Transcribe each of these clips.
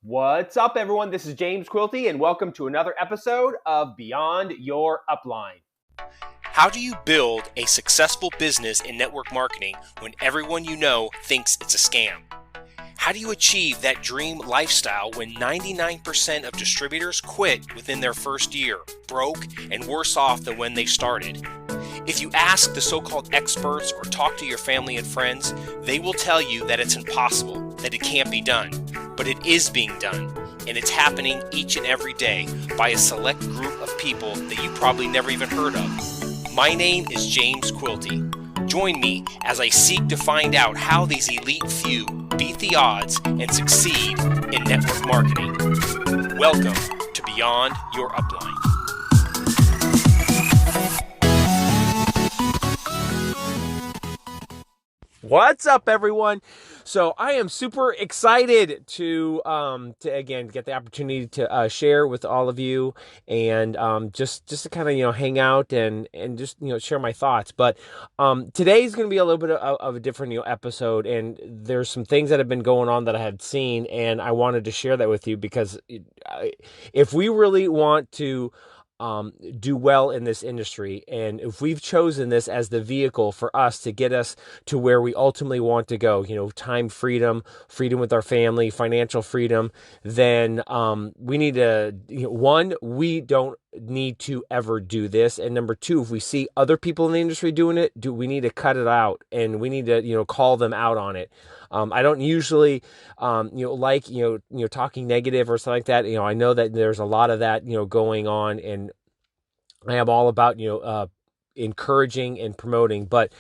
What's up, everyone? This is James Cuilty, and welcome to another episode of Beyond Your Upline. How do you build a successful business in network marketing when everyone you know thinks it's a scam? How do you achieve that dream lifestyle when 99% of distributors quit within their first year, broke and worse off than when they started? If you ask the so-called experts or talk to your family and friends, they will tell you that it's impossible, that it can't be done. But it is being done, and it's happening each and every day by a select group of people that you probably never even heard of. My name is James Cuilty. Join me as I seek to find out how these elite few beat the odds and succeed in network marketing. Welcome to Beyond Your Upline. What's up, everyone? So I am super excited to again get the opportunity to share with all of you and just to kind of hang out and just share my thoughts. But today's going to be a little bit of a different episode, and there's some things that have been going on that I had seen, and I wanted to share that with you because if we really want to do well in this industry, and if we've chosen this as the vehicle for us to get us to where we ultimately want to go, time freedom, freedom with our family, financial freedom, then we need to, one, we don't need to ever do this, and number two, if we see other people in the industry doing it, we need to cut it out, and we need to call them out on it. I don't usually like talking negative or something like that. I know that there's a lot of that going on, and I am all about encouraging and promoting, but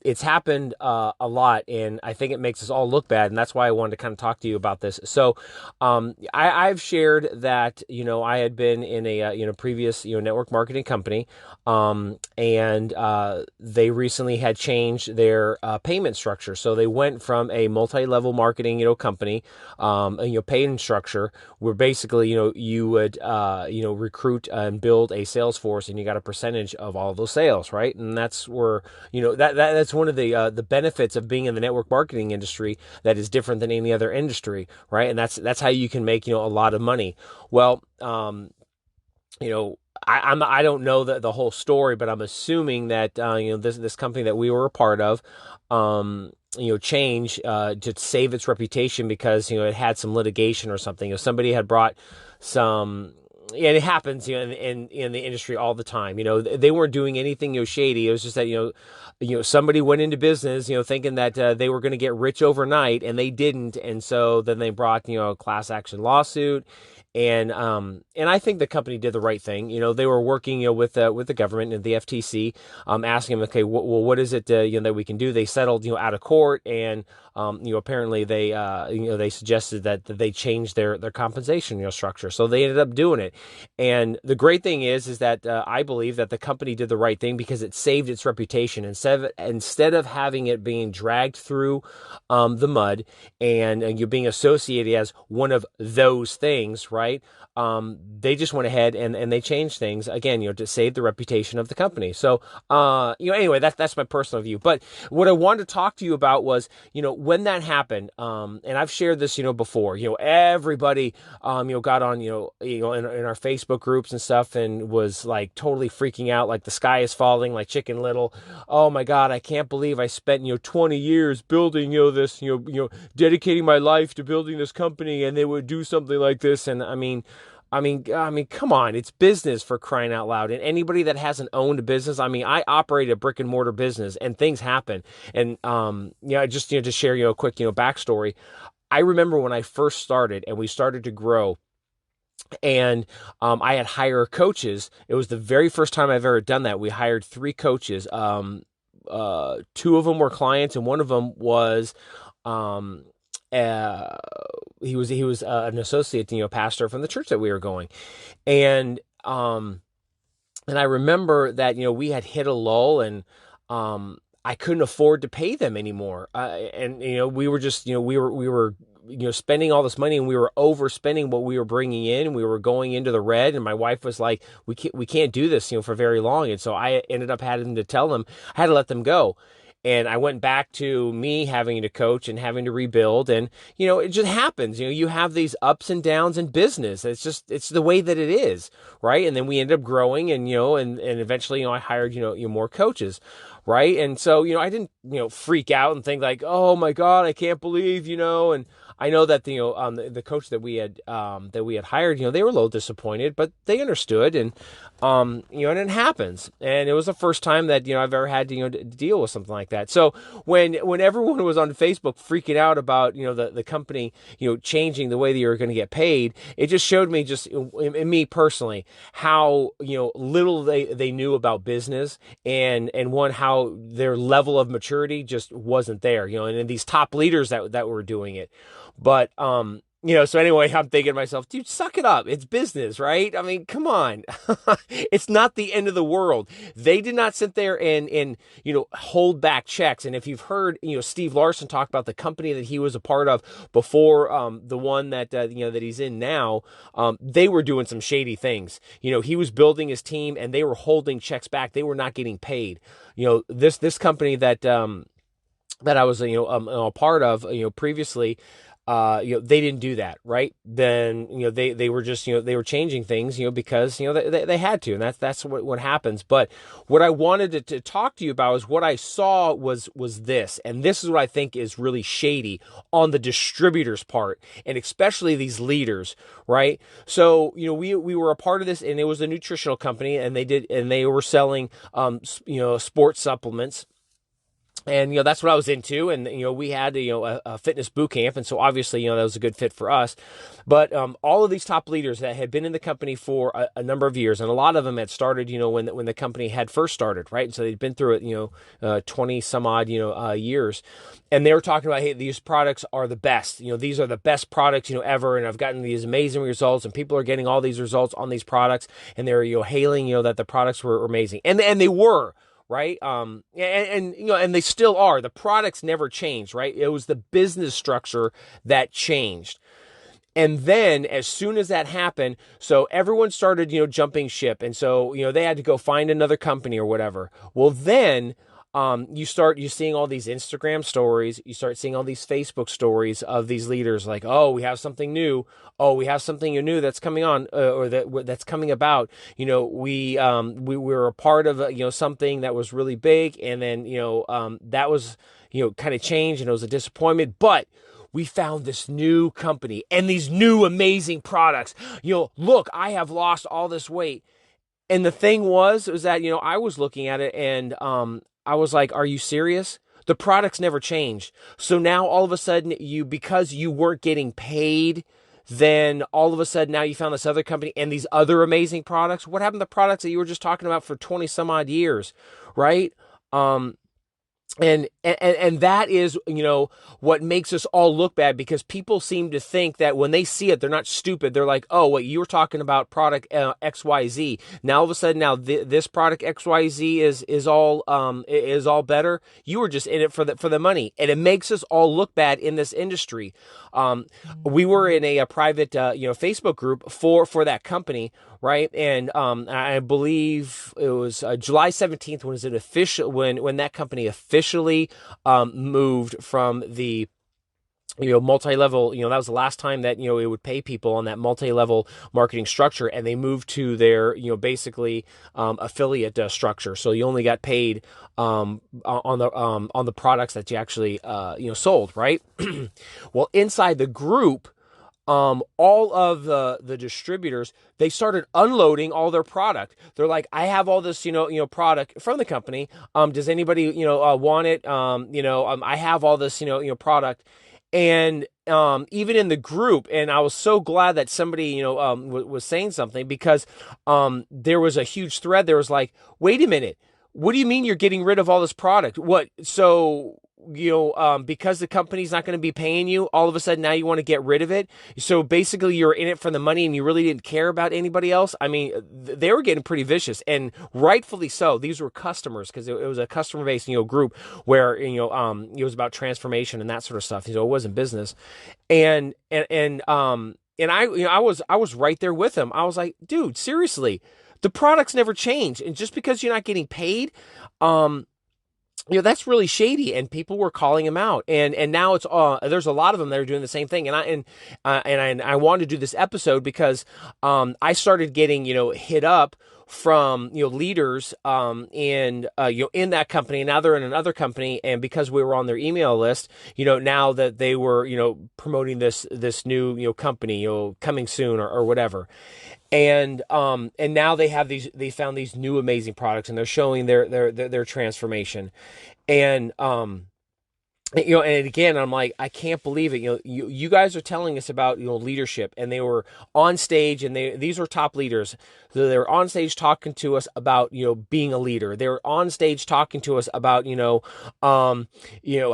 it's happened a lot, and I think it makes us all look bad, and that's why I wanted to kind of talk to you about this. So I've shared that I had been in a previous network marketing company, and they recently had changed their payment structure. So they went from a multi-level marketing company, payment structure where basically you would recruit and build a sales force, and you got a percentage of all of those sales, right? And that's where that's one of the benefits of being in the network marketing industry that is different than any other industry, right? And that's how you can make a lot of money. Well, I don't know the whole story, but I'm assuming that this company that we were a part of changed to save its reputation because it had some litigation or something. Somebody had brought some. And it happens, in the industry all the time. They weren't doing anything, shady. It was just that, somebody went into business, thinking that they were going to get rich overnight, and they didn't. And so then they brought, a class action lawsuit. And I think the company did the right thing. They were working, with the government and the FTC, asking them, okay, well, what is it, that we can do? They settled, out of court, and apparently they suggested that they change their compensation, structure. So they ended up doing it. And the great thing is that I believe that the company did the right thing because it saved its reputation instead of having it being dragged through the mud and you being associated as one of those things, right? They just went ahead and they changed things again, to save the reputation of the company. So, anyway, that's my personal view. But what I wanted to talk to you about was, when that happened, and I've shared this, before, everybody, got on, in our Facebook groups and stuff and was like totally freaking out, like the sky is falling, like Chicken Little. Oh my God, I can't believe I spent, 20 years building, this, dedicating my life to building this company, and they would do something like this. And I mean, come on, it's business, for crying out loud. And anybody that hasn't owned a business, I operate a brick and mortar business, and things happen. And, just, to share, a quick, backstory. I remember when I first started and we started to grow, and I had hired coaches. It was the very first time I've ever done that. We hired 3 coaches. 2 of them were clients, and one of them was, he was an associate, pastor from the church that we were going, and I remember that we had hit a lull, and I couldn't afford to pay them anymore, and we were just we were spending all this money, and we were overspending what we were bringing in. We were going into the red, and my wife was like, we can't do this for very long, and so I ended up having to tell them I had to let them go. And I went back to me having to coach and having to rebuild. And, it just happens. You have these ups and downs in business. It's the way that it is. Right. And then we ended up growing and, and eventually, I hired, more coaches. Right. And so, I didn't, freak out and think like, oh my God, I can't believe, and I know that, the coach that we had hired, they were a little disappointed, but they understood. And, and it happens. And it was the first time that, I've ever had to, deal with something like that. So when everyone was on Facebook freaking out about, the company, changing the way that you were going to get paid, it just showed me in me personally, how, little they knew about business and how their level of maturity just wasn't there, and these top leaders that were doing it. But, so anyway, I'm thinking to myself, dude, suck it up. It's business, right? I mean, come on. It's not the end of the world. They did not sit there and hold back checks. And if you've heard, Steve Larson talk about the company that he was a part of before, the one that, that he's in now, they were doing some shady things. He was building his team and they were holding checks back. They were not getting paid. This company that I was, a part of, previously, they didn't do that, right? Then, they were just, they were changing things, because, they had to, and that's what happens. But what I wanted to talk to you about is what I saw was this, and this is what I think is really shady on the distributor's part, and especially these leaders, right? So, we were a part of this, and it was a nutritional company, and they were selling, sports supplements. And, that's what I was into. And, we had, a fitness boot camp. And so obviously, that was a good fit for us. But all of these top leaders that had been in the company for a number of years, and a lot of them had started, when the company had first started, right? And so they'd been through it, 20 some odd, years. And they were talking about, hey, these products are the best. These are the best products, ever. And I've gotten these amazing results, and people are getting all these results on these products. And they're, hailing, that the products were amazing. And they were. Right. And they still are. The products never changed. Right. It was the business structure that changed. And then as soon as that happened, so everyone started, jumping ship. And so, they had to go find another company or whatever. Well, then you seeing all these Instagram stories. You start seeing all these Facebook stories of these leaders like, oh, we have something new. Oh, we have something new that's coming on or that's coming about. We were a part of, something that was really big. And then, that was, kind of changed and it was a disappointment. But we found this new company and these new amazing products. Look, I have lost all this weight. And the thing was that, I was looking at it and I was like, are you serious? The products never changed. So now all of a sudden because you weren't getting paid, then all of a sudden now you found this other company and these other amazing products. What happened to the products that you were just talking about for 20 some odd years, right? And that is, what makes us all look bad, because people seem to think that when they see it, they're not stupid. They're like, oh, wait, you were talking about product XYZ. Now all of a sudden, this product XYZ is all better. You were just in it for the money, and it makes us all look bad in this industry. We were in a private, Facebook group for that company. Right. And, I believe it was July 17th when that company officially, moved from the, multi-level, that was the last time that, it would pay people on that multi-level marketing structure. And they moved to their, basically, affiliate structure. So you only got paid, on the products that you actually, sold. Right. Well, inside the group, all of the distributors, they started unloading all their product. They're like, I have all this, product from the company. Does anybody, want it? I have all this, product. And even in the group, and I was so glad that somebody, was saying something, because there was a huge thread. There was like, wait a minute, what do you mean you're getting rid of all this product? What? So, because the company's not going to be paying you, all of a sudden now you want to get rid of it. So basically you're in it for the money and you really didn't care about anybody else. I mean, they were getting pretty vicious, and rightfully so. These were customers, because it was a customer based, group where, it was about transformation and that sort of stuff. It wasn't business. And I was right there with him. I was like, dude, seriously, the products never change. And just because you're not getting paid, that's really shady, and people were calling him out, and now it's there's a lot of them that are doing the same thing, and I wanted to do this episode because I started getting hit up from leaders in that company, and now they're in another company, and because we were on their email list, now that they were promoting this new company coming soon, or whatever. And now they found these new amazing products, and they're showing their transformation. And and again, I'm like, I can't believe it. You guys are telling us about leadership, and they were on stage, and these were top leaders. So they were on stage talking to us about being a leader. They were on stage talking to us about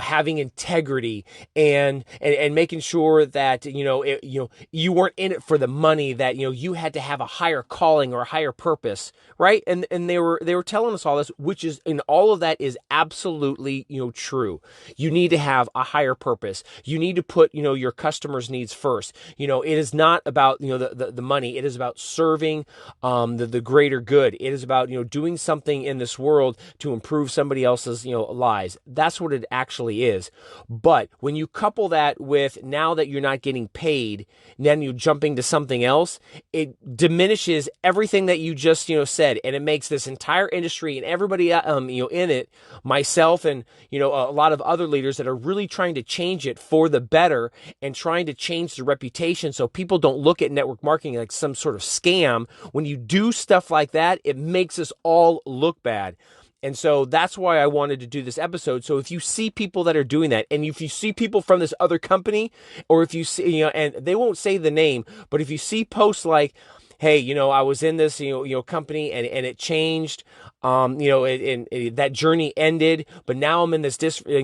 having integrity, and making sure that you weren't in it for the money, that you had to have a higher calling or a higher purpose, right? And they were telling us all this, which is, and all of that is absolutely true. You need to have a higher purpose. You need to put your customers' needs first. It is not about the money. It is about serving the greater good. It is about doing something in this world to improve somebody else's lives. That's what it actually is. But when you couple that with, now that you're not getting paid, then you're jumping to something else, it diminishes everything that you just said, and it makes this entire industry and everybody in it, myself and a lot of other leaders that are really trying to change it for the better, and trying to change the reputation so people don't look at network marketing like some sort of scam. When you do stuff like that, it makes us all look bad. And so that's why I wanted to do this episode. So if you see people that are doing that, and if you see people from this other company, or if you see, and they won't say the name, but if you see posts like, hey, I was in this, company, and it changed, that journey ended, but now I'm in this different,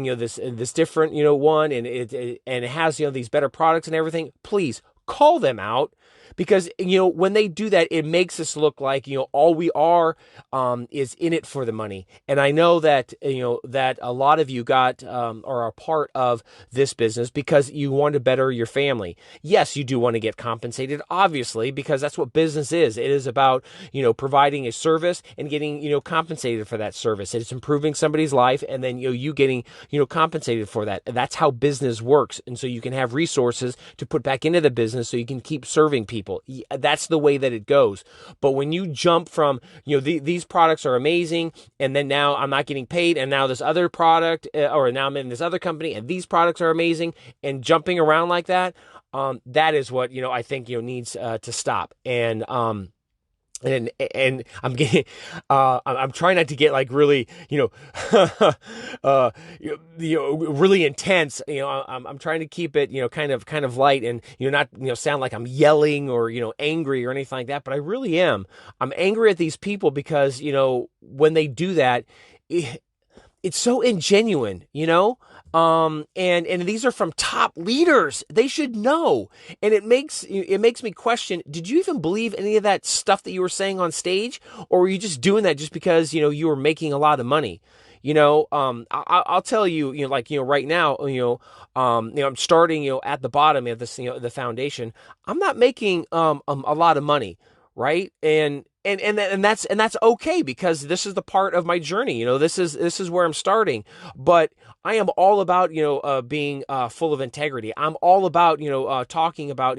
one, and it has, these better products and everything. Please call them out. Because, when they do that, it makes us look like, all we are is in it for the money. And I know that, that a lot of you got are a part of this business because you want to better your family. Yes, you do want to get compensated, obviously, because that's what business is. It is about, providing a service and getting, compensated for that service. It's improving somebody's life, and then, you getting, compensated for that. That's how business works. And so you can have resources to put back into the business so you can keep serving people. That's the way that it goes. But when you jump from, these products are amazing, and then now I'm not getting paid, and now this other product, or now I'm in this other company, and these products are amazing, and jumping around like that, that is what, I think, needs to stop. And I'm getting, I'm trying not to get like really, really intense. I'm trying to keep it, kind of light, and not sound like I'm yelling or angry or anything like that. But I really am. I'm angry at these people because when they do that, it's so ingenuine, and these are from top leaders. They should know. And it makes me question, did you even believe any of that stuff that you were saying on stage? Or were you just doing that just because, you were making a lot of money? I'll tell you, right now, I'm starting, at the bottom of this, the foundation. I'm not making, a lot of money. Right. And that's okay, because this is the part of my journey. This is where I'm starting, but I am all about, being, full of integrity. I'm all about, talking about,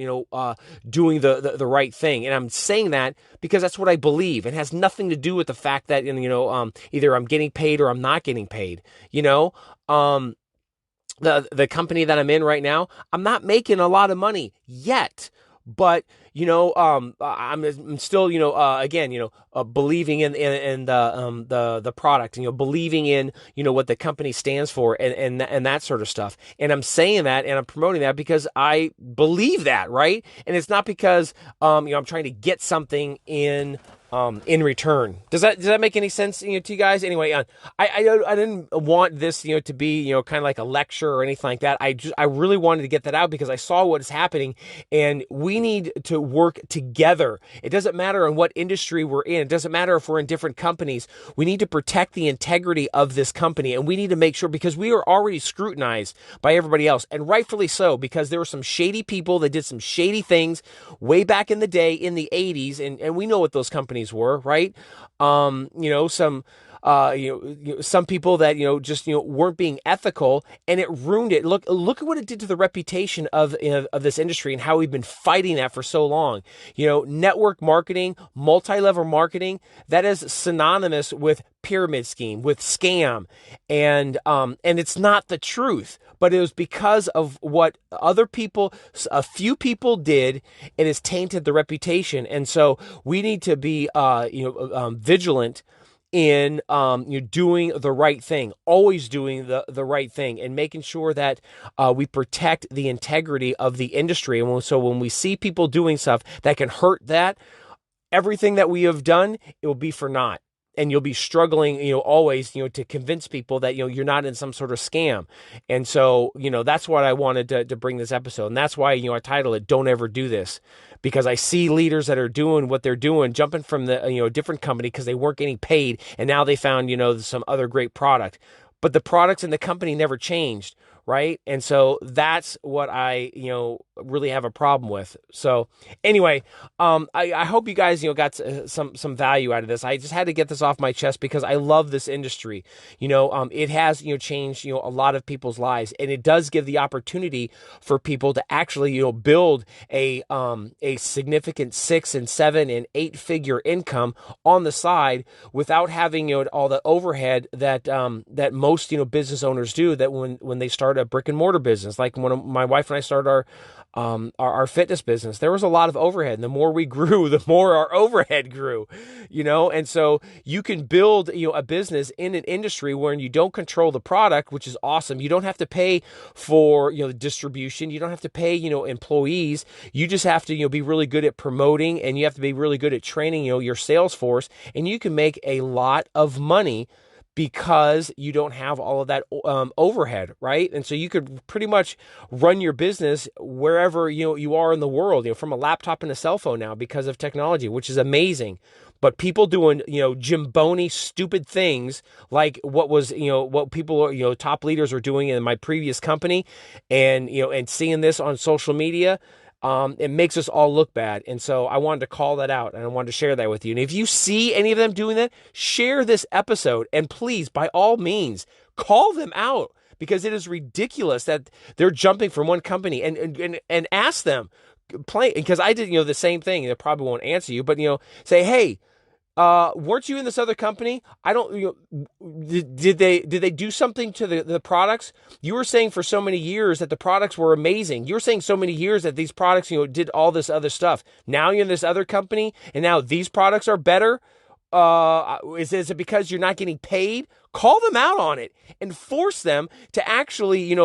doing the right thing. And I'm saying that because that's what I believe. It has nothing to do with the fact that, either I'm getting paid or I'm not getting paid, the company that I'm in right now, I'm not making a lot of money yet. But I'm still again believing in the product, believing in what the company stands for, and that sort of stuff. And I'm saying that, and I'm promoting that because I believe that, right? And it's not because I'm trying to get something in return. Does that make any sense, to you guys? Anyway, I didn't want this, to be, kind of like a lecture or anything like that. I really wanted to get that out because I saw what is happening, and we need to work together. It doesn't matter in what industry we're in. It doesn't matter if we're in different companies. We need to protect the integrity of this company, and we need to make sure, because we are already scrutinized by everybody else, and rightfully so, because there were some shady people that did some shady things way back in the day in the 80s, and we know what those companies were, right? Some some people that, just, weren't being ethical, and it ruined it. Look at what it did to the reputation of this industry and how we've been fighting that for so long. Network marketing, multi-level marketing, that is synonymous with pyramid scheme, with scam, and it's not the truth, but it was because of what a few people did. It has tainted the reputation, and so we need to be vigilant in doing the right thing, always doing the right thing, and making sure that we protect the integrity of the industry. And so when we see people doing stuff that can hurt that, everything that we have done, it will be for naught. And you'll be struggling, always, to convince people that, you're not in some sort of scam. And so, that's what I wanted to bring this episode. And that's why, I title it, Don't Ever Do This, because I see leaders that are doing what they're doing, jumping from a different company because they weren't getting paid. And now they found, some other great product, but the products in the company never changed. Right. And so that's what I, really have a problem with. So anyway, I hope you guys, got some value out of this. I just had to get this off my chest because I love this industry. It has, changed, a lot of people's lives, and it does give the opportunity for people to actually, build a significant 6 and 7 and 8 figure income on the side without having, all the overhead that most, business owners do, that when they start a brick and mortar business. Like when my wife and I started our fitness business, there was a lot of overhead, and the more we grew, the more our overhead grew, and so you can build, a business in an industry where you don't control the product, which is awesome. You don't have to pay for, the distribution. You don't have to pay, employees. You just have to, be really good at promoting, and you have to be really good at training, your sales force, and you can make a lot of money because you don't have all of that overhead, right? And so you could pretty much run your business wherever you are in the world, from a laptop and a cell phone now because of technology, which is amazing. But people doing, Jimboni stupid things like what was, what people, top leaders are doing in my previous company, and, and seeing this on social media, it makes us all look bad. And so I wanted to call that out, and I wanted to share that with you. And if you see any of them doing that, share this episode, and please, by all means, call them out, because it is ridiculous that they're jumping from one company, and ask them, because I did, the same thing. They probably won't answer you, but, say, hey, weren't you in this other company? I don't, did they do something to the products? You were saying for so many years that the products were amazing. You were saying so many years that these products, did all this other stuff. Now you're in this other company, and now these products are better. Is it because you're not getting paid? Call them out on it and force them to actually,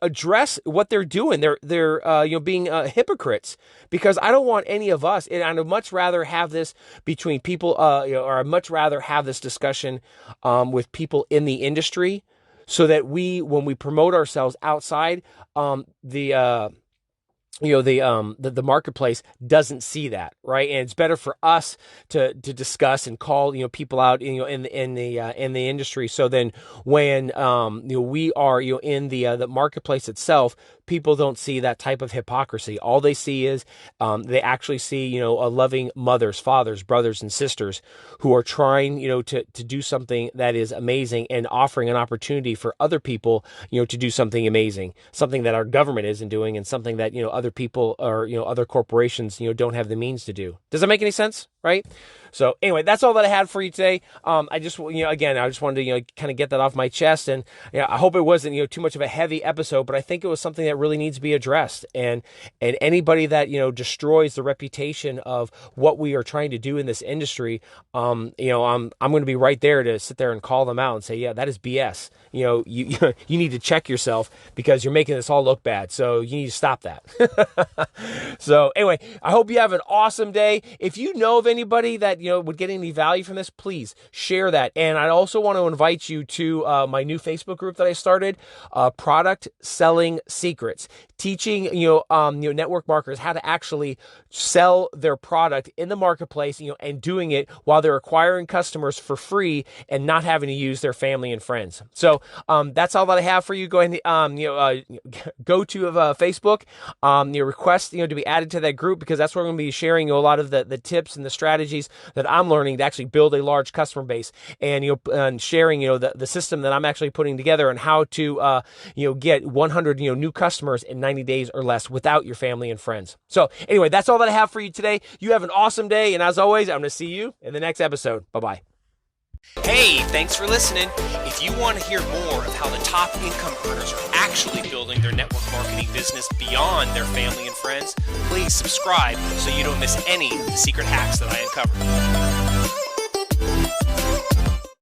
address what they're doing. They're being hypocrites, because I don't want any of us, and I'd much rather have this between people, or I'd much rather have this discussion with people in the industry, so that when we promote ourselves outside, the marketplace doesn't see that, right? And it's better for us to discuss and call, people out, in the industry. So then when, we are, in the marketplace itself, people don't see that type of hypocrisy. All they see is, they actually see, a loving mothers, fathers, brothers, and sisters who are trying, to do something that is amazing, and offering an opportunity for other people, to do something amazing, something that our government isn't doing, and something that, other people or, other corporations, don't have the means to do. Does that make any sense? Right? So anyway, that's all that I had for you today. I just, again, I just wanted to, kind of get that off my chest, and I hope it wasn't, too much of a heavy episode, but I think it was something that really needs to be addressed. And anybody that, destroys the reputation of what we are trying to do in this industry, I'm going to be right there to sit there and call them out and say, yeah, that is BS. You need to check yourself, because you're making this all look bad. So you need to stop that. So anyway, I hope you have an awesome day. If you know of anybody that, would get any value from this, please share that. And I also want to invite you to my new Facebook group that I started, Product Selling Secrets, teaching, network marketers how to actually sell their product in the marketplace, and doing it while they're acquiring customers for free and not having to use their family and friends. So that's all that I have for you. Go ahead and, go to Facebook, request, to be added to that group, because that's where I'm going to be sharing a lot of the tips and the strategies that I'm learning to actually build a large customer base, and and sharing the system that I'm actually putting together, and how to get 100 new customers in 90 days or less without your family and friends. So anyway, that's all that I have for you today. You have an awesome day, and as always, I'm going to see you in the next episode. Bye-bye. Hey, thanks for listening. If you want to hear more of how the top income earners are actually building their network marketing business beyond their family and friends, please subscribe so you don't miss any of the secret hacks that I uncover.